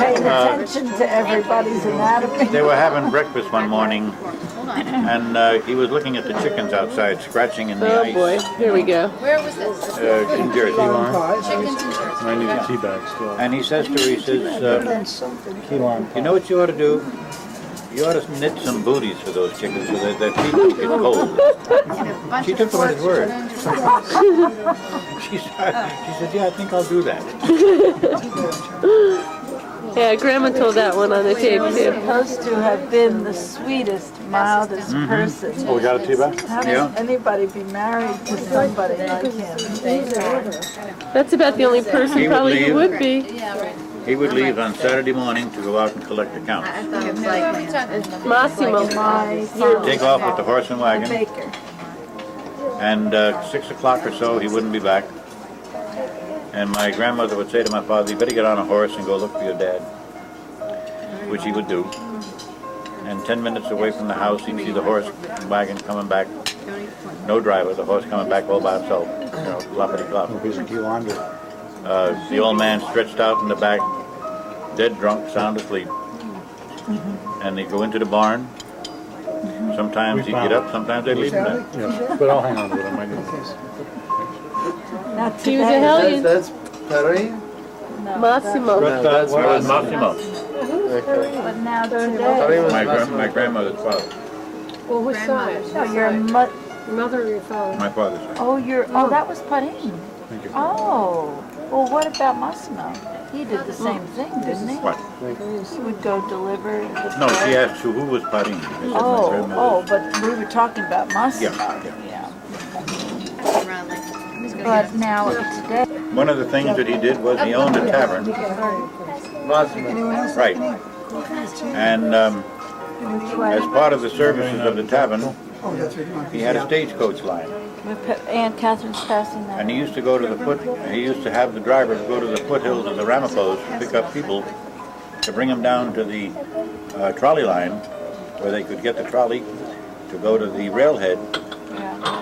paying attention to everybody's anatomy. They were having breakfast one morning, and he was looking at the chickens outside, scratching in the Oh ice. boy, here we go. Where was this? In Jersey. Chickens in Jersey. I need a tea bag still. And he says to her, he says, you know what you ought to do? You ought to knit some booties for those chickens so that their feet don't get cold. She took him at his word. She said, yeah, I think I'll do that. Yeah, Grandma told that one on the tape He's too. supposed to have been the sweetest, mildest person. Oh, we got a tea bag? How does anybody be married to somebody like him? That's about the only person He would probably leave. who would be. Yeah, right. He would leave on Saturday morning to go out and collect accounts. I thought it was like Massimo. My father, Take off with the horse and the wagon, baker. and 6 o'clock or so he wouldn't be back. And my grandmother would say to my father, you better get on a horse and go look for your dad, which he would do. And 10 minutes away from the house, he'd see the horse and wagon coming back. No driver, the horse coming back all by himself, floppity-flop. A piece of key laundry. The old man stretched out in the back, dead drunk, sound asleep. And they'd go into the barn. Sometimes he'd get up, sometimes they'd leave him there. Yeah, but I'll hang on to it. I might need this. Not He was a today. hellion. That's Perry? Massimo. That That was Massimo, Okay. But now Perry today. was my Massimo. grandmother's father, Well, which side? No, your mother. Your mother or your father? my father's side. Oh, that was Parin. Thank you. Oh, well, what about Massimo? He did the same thing, didn't he? What? He would go deliver the No, she bread. asked who was Parin. I said my Oh, grandmother. but we were talking about Massimo. Yeah. around like. Who's gonna But now today, One of the things that he did was he owned a tavern, Massimo. right? And as part of the services of the tavern, he had a stagecoach line. Aunt Catherine's passing that. And he used to go to the foot, he used to have the drivers go to the foothills of the Ramapos to pick up people to bring them down to the trolley line where they could get the trolley to go to the railhead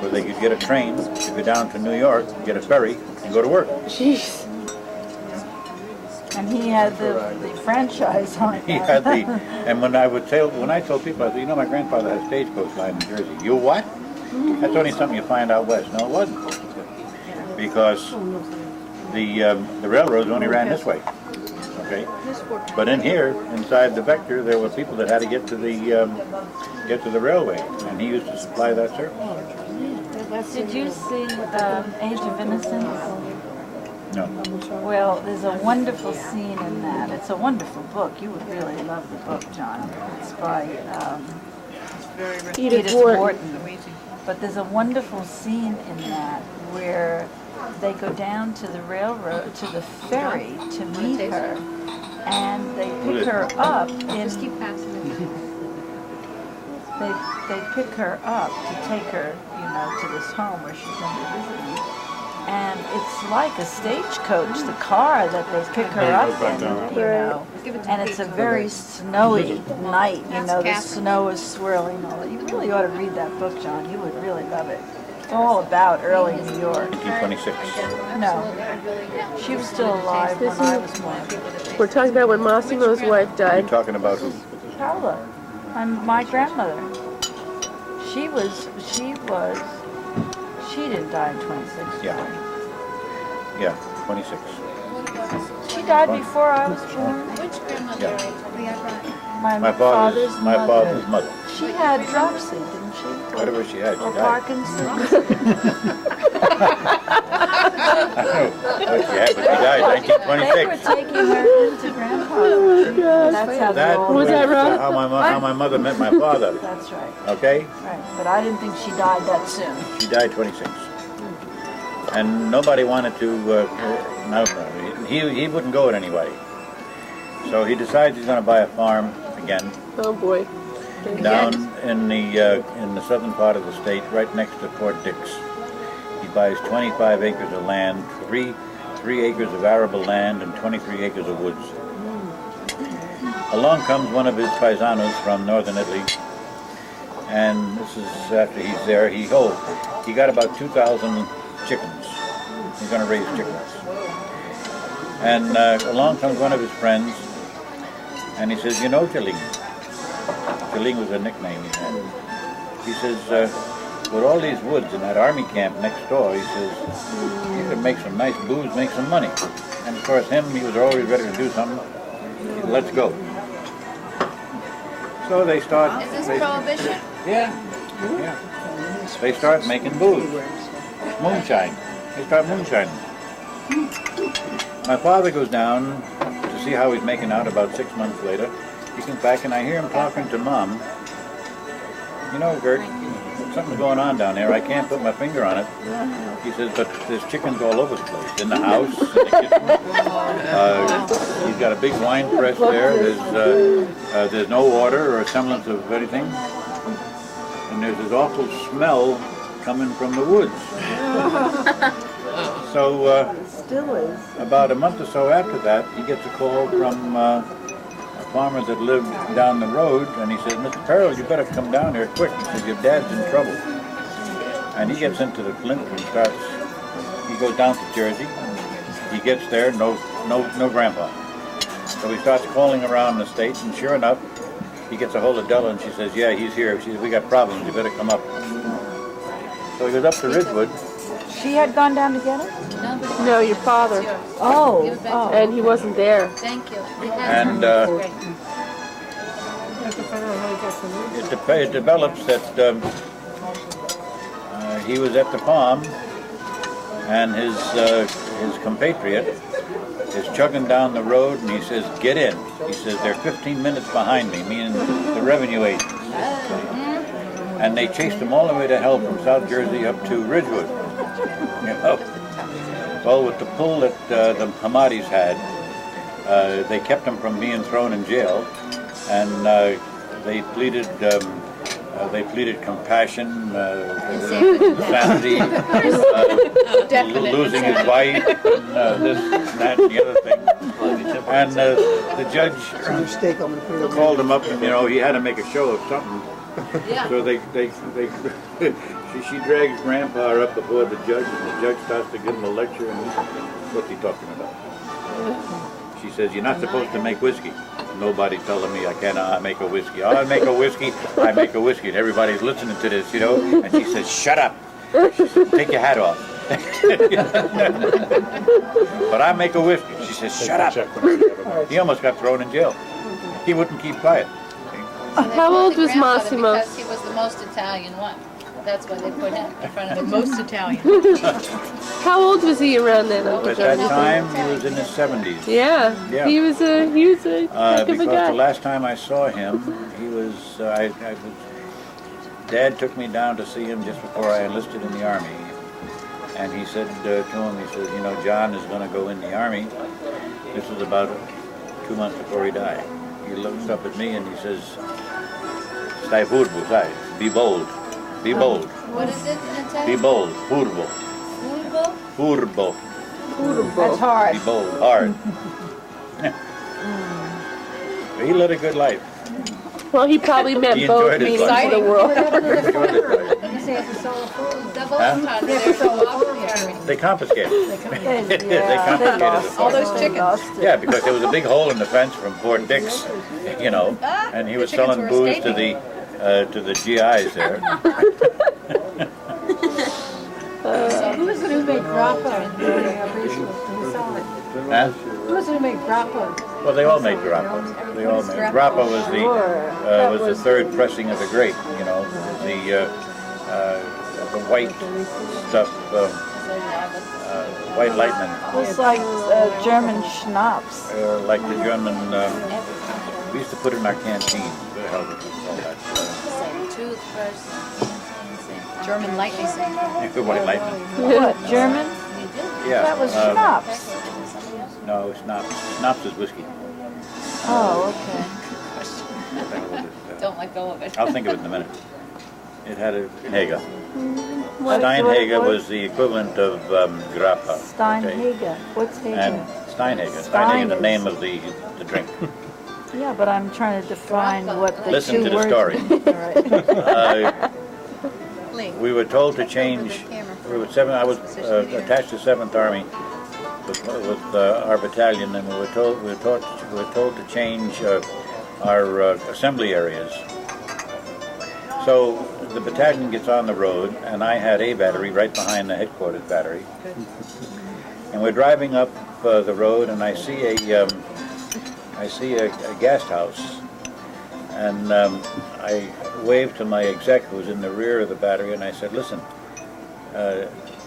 where they could get a train to go down to New York, get a ferry, and go to work. Jeez. And he had the franchise on He that. had the, and when I told people, I said, you know, my grandfather had a stagecoach line in Jersey. You what? That's only something you find out west. No, it wasn't. Because the railroads only ran this way. Okay? But in here, inside the Vector, there were people that had to get to the railway, and he used to supply that service. Did you see Age of Innocence? No. Well, there's a wonderful scene in that. It's a wonderful book. You would really love the book, John. It's by Edith Wharton. Wharton. But there's a wonderful scene in that where they go down to the railroad, to the ferry to meet her, and they pick her up in. Just keep passing it. They pick her up to take her, to this home where she's going to be visiting. And it's like a stagecoach, the car that they pick her up in, And it's a very snowy night, the snow is swirling. You really ought to read that book, John. You would really love it. It's all about early New York. 1926. No, she was still alive when I was born. We're talking about when Massimo's wife You're died. talking about who? Paula, my grandmother. She didn't die in 26. Yeah, 26. She died before I was born. Which grandmother? Yeah. My My father's mother. She had dropsy, didn't she? Whatever she had, she Or died. Parkinson's. I don't know what she had, but she died They were 1926. taking her into Grandpa. That's how they That all Was that right? how my mother met my father. That's right. Okay? Right. But I didn't think she died that soon. She died 26. And nobody wanted to, no, he wouldn't go it anyway. So he decides he's going to buy a farm again Oh boy. down in the southern part of the state, right next to Fort Dix. He buys 25 acres of land, three acres of arable land, and 23 acres of woods. Along comes one of his paisanos from northern Italy, and this is after he's there. He got about 2,000 chickens. He's going to raise chickens. And along comes one of his friends, And he says, you know, Jaling. Jaling was a nickname he had. He says, with all these woods in that army camp next door, he says, you could make some nice booze, make some money. And of course, he was always ready to do something. He said, let's go. So they start. Is this prohibition? Yeah. They start making booze. Moonshine. They start moonshining. My father goes down to see how he's making out about 6 months later. He comes back and I hear him talking to Mom. You know, Gert, something's going on down there. I can't put my finger on it. He says, but there's chickens all over the place. In the house, in the kitchen. He's got a big wine press there. There's no order or semblance of anything. And there's this awful smell coming from the woods. So Still is. about a month or so after that, he gets a call from a farmer that lived down the road, and he says, Mr. Farrell, you better come down here quick. He says, your dad's in trouble. And he gets into the Flint and he goes down to Jersey. He gets there, no grandpa. So he starts calling around the state, and sure enough, he gets a hold of Della, and she says, yeah, he's here. She says, we got problems, you better come up. So he goes up to Ridgewood. She had gone down to get him? No, your father. Oh, And he wasn't there. Thank you. And it develops that he was at the farm, and his compatriot is chugging down the road, and he says, get in. He says, they're 15 minutes behind me, meaning the revenue agents. And they chased him all the way to hell from South Jersey up to Ridgewood. You know? Well, with the pull that the Hamadis had, they kept him from being thrown in jail, and they pleaded compassion, sanity, losing his wife, and this, that, and the other thing. And the judge called him up, and he had to make a show of something. So she drags Grandpa up before the judge, and the judge starts to give him a lecture, and what's he talking about? She says, you're not supposed to make whiskey. Nobody telling me I cannot make a whiskey. I make a whiskey, I make a whiskey, and everybody's listening to this, and she says, shut up. She says, take your hat off. But I make a whiskey. She says, shut up. He almost got thrown in jail. He wouldn't keep quiet. How old was Massimo? Because he was the most Italian one. That's why they put him in front of the most Italian. How old was he around then, Uncle At that Johnny? time, he was in his 70s. Yeah. He was a heck of a Because the guy. last time I saw him, he was, Dad took me down to see him just before I enlisted in the Army. And he said to him, he says, John is going to go in the Army. This was about 2 months before he died. He looks up at me and he says, stai furbo, sai, be bold. Be bold. What is it in Italian? Be bold. Furbo. Furbo? Furbo. that's hard. Be bold. Hard. He led a good life. Well, he probably meant He both enjoyed his meanings life. of the world. He enjoyed his life. Double Huh? entendre. They're so often. They confiscated. They confiscated the All farm. those chickens. Yeah, because there was a big hole in the fence from Fort Dix, and he was The chickens selling were booze escaping. to the GIs there. Who was going to make grappa? Huh? Who was going to make grappa? Well, they all made grappa. They all made grappa was the third pressing of the grape. The white stuff, white lightning, It's like German schnapps. like the German. We used to put it in our canteen. What the hell did we call that? Toothbrush. German lightning. White lightning. What, German? Yeah. That was schnapps. No, schnapps. Schnapps is whiskey. Oh, okay. Don't let go of it. I'll think of it in a minute. It had a Haga. What- Steinhaga what- was the equivalent of grappa. Okay? Steinhaga. What's And Haga? Steinhaga. Stein Steinhaga, the is- name of the drink. Yeah, but I'm trying to define what the Listen two to the words story. All right. Lee. We were told to change. I was attached to 7th Army, with our battalion, and we were told to change our assembly areas. So the battalion gets on the road, and I had a battery right behind the headquarters battery. And we're driving up the road, and I see a gas house, and I waved to my exec who was in the rear of the battery, and I said, "Listen,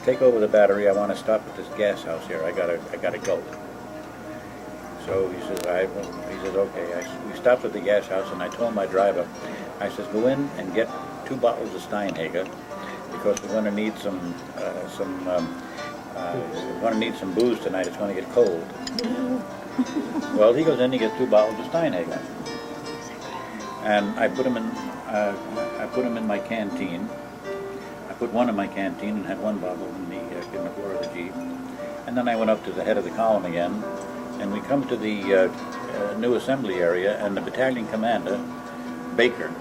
take over the battery. I want to stop at this gas house here. I gotta go." So he says, "Okay." We stopped at the gas house, and I told my driver, I says, "Go in and get 2 bottles of Steinhager, because we're going to need some booze tonight. It's going to get cold." Well, he goes in, he gets 2 bottles of Steinhager, and I put him in my canteen. I put one in my canteen and had 1 bottle in the floor of the Jeep, and then I went up to the head of the column again, and we come to the new assembly area, and the battalion commander, Baker,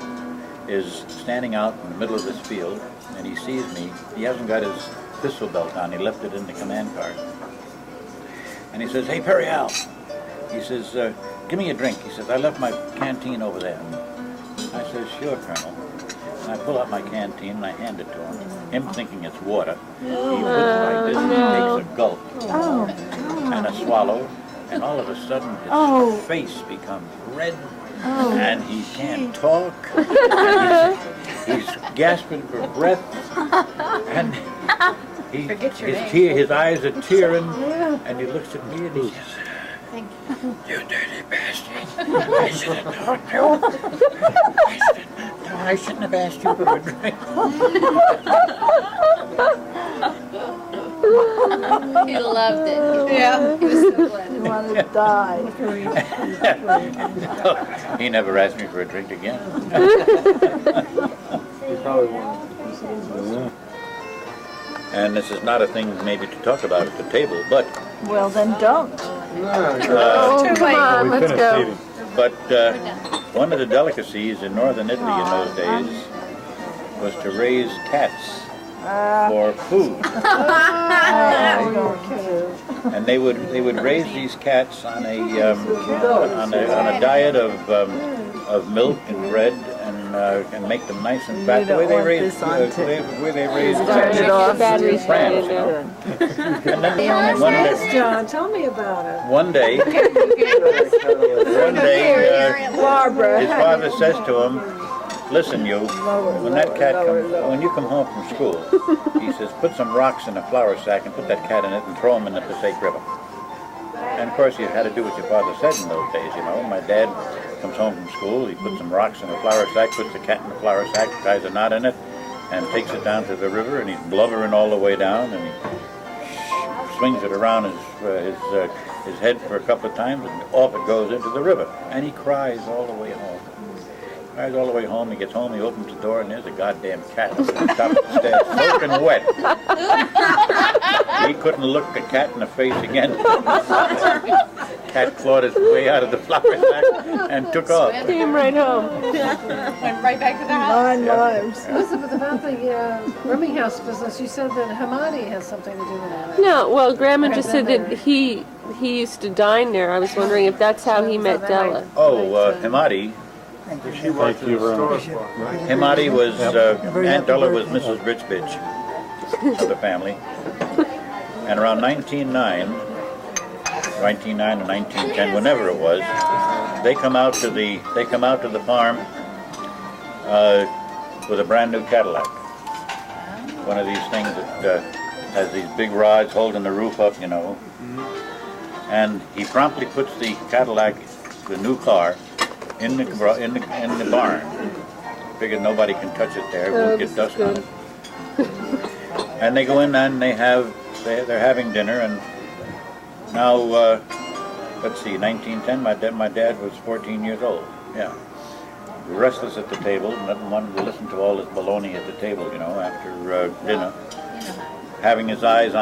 is standing out in the middle of this field, and he sees me. He hasn't got his pistol belt on. He left it in the command car. And he says, "Hey, Perry Al," he says, "give me a drink." He says, "I left my canteen over there." I says, "Sure, Colonel." And I pull out my canteen and I hand it to him thinking it's water. He puts it like this, and takes a gulp and a swallow, and all of a sudden his face becomes red. And he can't talk. He's gasping for breath, and his eyes are tearing, and he looks at me and he says, "Thank you. You dirty bastard. I should have known you. I shouldn't have asked you for a drink." He loved it. Yeah. He was so glad. You want to die. He never asked me for a drink again. He probably won't. And this is not a thing maybe to talk about at the table, but Well, then don't. Oh, come on, We let's finished go. eating. But one of the delicacies in northern Italy in those days was to raise cats for food, and they would raise these cats on a diet of milk and bread and make them nice and fat. The way they raise France, you know. And then John, tell me about it. one day, Barbara. his father says to him, "Listen, you, when you come home from school," he says, "put some rocks in a flour sack and put that cat in it and throw him in the Passaic River." And of course, you had to do what your father said in those days, you know. My dad comes home from school, he puts some rocks in a flour sack, puts the cat in the flour sack, ties a knot in it, and takes it down to the river, and he's blubbering all the way down, and he swings it around his head for a couple of times, and off it goes into the river. And he cries all the way home. Cries all the way home. He gets home, he opens the door, and there's a goddamn cat on the top of the stairs, soaking wet. He couldn't look the cat in the face again. Cat clawed his way out of the flour sack and took off. Came right home. Went right back to the house. 9 lives. Elizabeth, about the rooming house business, you said that Hamadi has something to do with that. No, well, Grandma just said that he used to dine there. I was wondering if that's how he met Della. Oh, Hamadi. She worked in you the very store much. spot, right? Himadi was, Aunt Della was Mrs. Richbitch of the family. And around 1909 or 1910, whenever it was, they come out to the farm with a brand new Cadillac. One of these things that has these big rods holding the roof up, you know. And he promptly puts the Cadillac, the new car, in the barn. Figured nobody can touch it there, it won't get dust on it. And they go in and they're having dinner, and now let's see, 1910, my dad was 14 years old. Yeah. Restless at the table, and wanted to listen to all this baloney at the table, you know, after dinner. Having his mind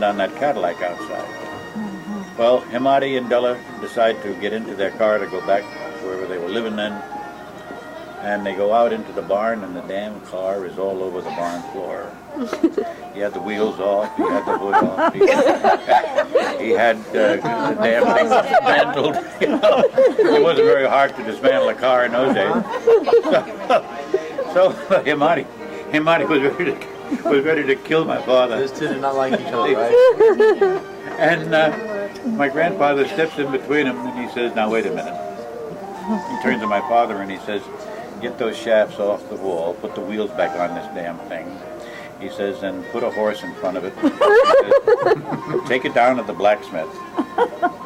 on that Cadillac outside. Well, Himadi and Della decide to get into their car to go back wherever they were living then. And they go out into the barn, and the damn car is all over the barn floor. He had the wheels off, he had the hood off. had the damn thing dismantled. You know? It wasn't very hard to dismantle a car in those days. So Himati was ready to kill my father. Those two did not like each other, right? And my grandfather steps in between them and he says, "Now wait a minute." He turns to my father and he says, "Get those shafts off the wall, put the wheels back on this damn thing." He says, "And put a horse in front of it. He says, take it down to the blacksmith."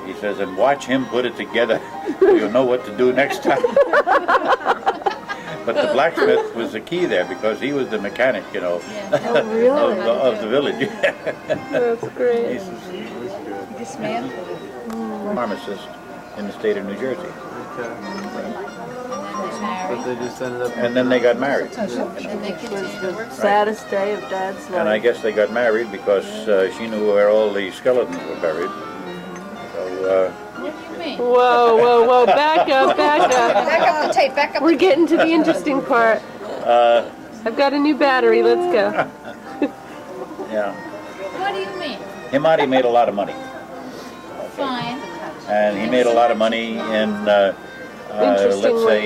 He says, "And watch him put it together. You'll know what to do next time." But the blacksmith was the key there because he was the mechanic, you know, Oh, really? of the village. That's great. Dismantled. Pharmacist in the state of New Jersey. Okay. And But they just ended up. And then they got married. then they continued to work. Saddest day of Dad's And I life. guess they got married because she knew where all the skeletons were buried. So, What do you mean? Whoa, whoa, whoa! Back up, back up. Back up the tape, back up We're the getting to the interesting part. I've got a new battery. Let's go. yeah. What do you mean? Himati made a lot of money. Fine. And he made a lot of money in, let's Interesting say,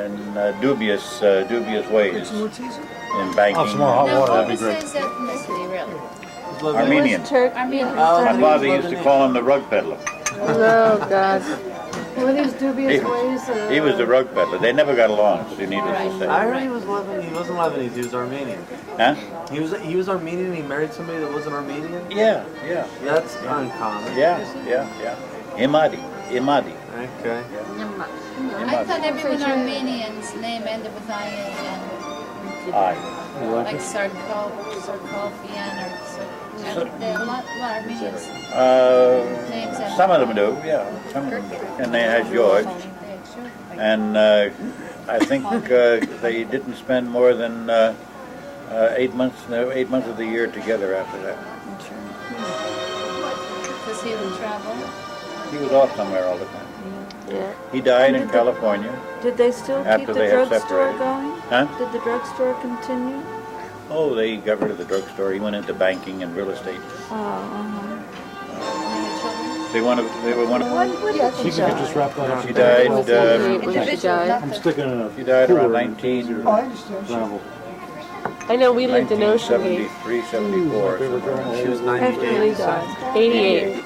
in dubious ways in banking. Oh, some more hot Now, water, what that'd be was great. his ethnicity, really? Armenian. Armenian. My father used to call him the rug peddler. Oh God. Were these dubious ways? He was the rug peddler. They never got along, so needless to say. I heard he was Lebanese. He wasn't Lebanese. He was Armenian. Huh? He was Armenian. And he married somebody that wasn't Armenian. Yeah. That's uncommon. Yeah. Imadi. Okay. I thought everyone Armenian's name ended with IAN. Aye. Like Sarkofian or so. There are a lot of Armenians. Names end Some of them do, yeah. Some of them do. And they had George. And I think they didn't spend more than 8 months of the year together after that. Because he would travel. He was off somewhere all the time. Yeah. He died in California. Did they still keep After the they had drugstore separated. going? Huh? Did the drugstore continue? Oh, they got rid of the drugstore. He went into banking and real estate. Oh, uh-huh. They were one of. See if you can just wrap that up. She died. When she died. I'm sticking in a She died around cooler in 19. the gravel. I know we lived in Ocean Gate 1973, 74. Favorite girl. She was after 98. we died. 88.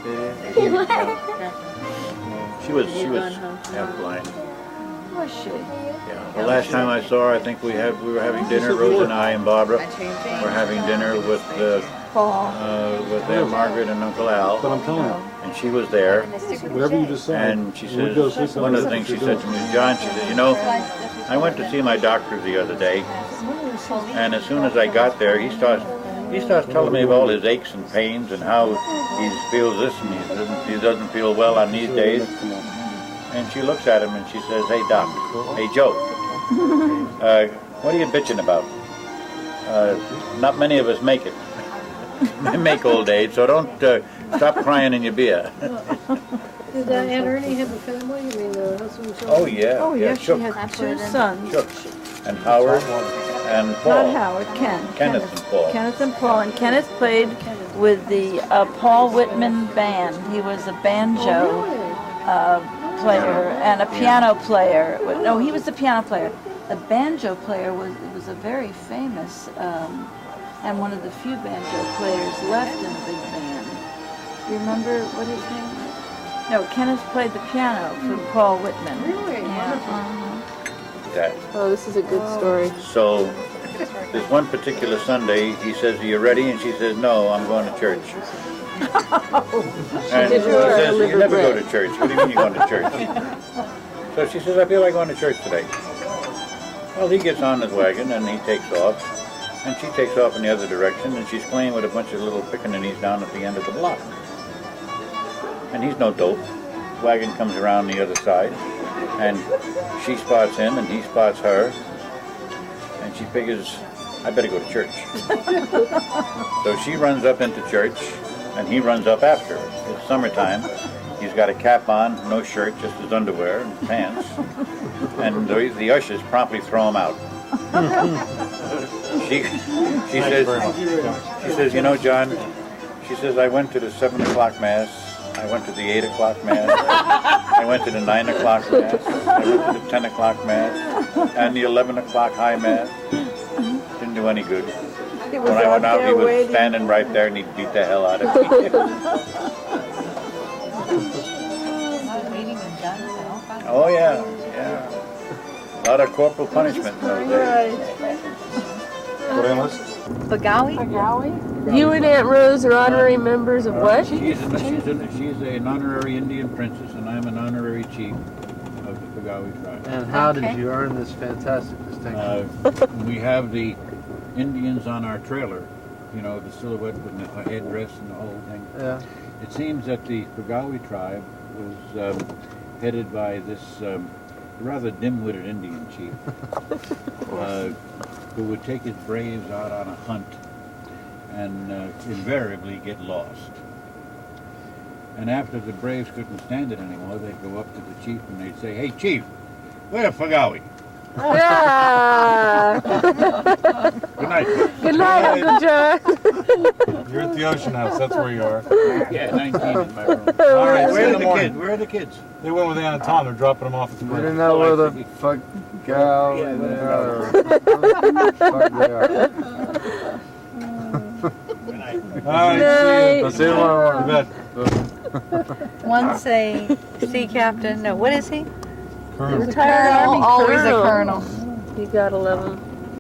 She was half blind. Was she? Yeah. The last time I saw her, I think we were having dinner. Rose and I and Barbara were having dinner with Paul. Aunt Margaret and Uncle Al, But I'm telling you, and she was there. whatever you decide. And she when we go to says, sleep one of the tonight, things she you're said to doing. me, John, she said, I went to see my doctor the other day, and as soon as I got there, he starts telling me of all his aches and pains and how he feels this and he doesn't feel well on these days. And she looks at him and she says, "Hey Doc, hey Joe, what are you bitching about? Not many of us make it. Make old age, so don't stop crying in your beer." Did Aunt Ernie have a family? You mean husband and children? Oh yeah, Oh, yeah, she Shook, had two sons. Shook, and Howard and Not Paul. Howard, Ken. Kenneth and Paul. Kenneth and Paul. And Kenneth played with the Paul Whitman band. He was a banjo player and a piano player. No, he was the piano player. The banjo player was a very famous and one of the few banjo players left in the big band. You remember what his name was? No, Kenneth played the piano for Paul Whitman. Really? Yeah. That. Oh, this is a good story. So this one particular Sunday, he says, "Are you ready?" And she says, "No, I'm going to church." And did she her says, "You liver never go bread. to church. What do you mean you're going to church?" So she says, "I feel like going to church today." Well, he gets on his wagon and he takes off. And she takes off in the other direction, and she's playing with a bunch of little pickaninnies down at the end of the block. And he's no dope. Wagon comes around the other side, and she spots him, and he spots her, and she figures, "I better go to church." So she runs up into church, and he runs up after her. It's summertime. He's got a cap on, no shirt, just his underwear and pants. And the ushers promptly throw him out. She says, "You know, John," she says, "I went to the 7 o'clock mass I went to the 8 o'clock mass. I went to the 9 o'clock mass. I went to the 10 o'clock mass and the 11 o'clock high mass. Didn't do any good. He was When I went out out, he there was waiting. standing right there and he beat the hell out of me. Waiting and guns and all kinds of. Oh yeah, yeah. A lot of corporal punishment in those days. Bagawi? You and Aunt Rose are honorary members of what? She's an honorary Indian princess, and I'm an honorary chief of the Pagawi tribe. And how Okay. did you earn this fantastic distinction? We have the Indians on our trailer, you know, the silhouette with the headdress and the whole thing. Yeah. It seems that the Pagawi tribe was headed by this rather dim-witted Indian chief who would take his braves out on a hunt and invariably get lost. And after the braves couldn't stand it anymore, they'd go up to the chief and they'd say, "Hey, chief, we're Pagawi." Yeah. Good night. Good night, Uncle John. You're at the Ocean House, that's where you are. Yeah, 19 in my room. All right, Where see you in are the the morning. kids? Where are the kids? They went with Ann and Tom, they're dropping them off at the We bridge. didn't know where the fuck gal Yeah, they that's are. Fuck they are. Good night. All right, Night. see you. I'll see you tomorrow morning. One's a sea captain. No, what is he? Colonel. Retired Army Always colonel. a colonel. You gotta love him.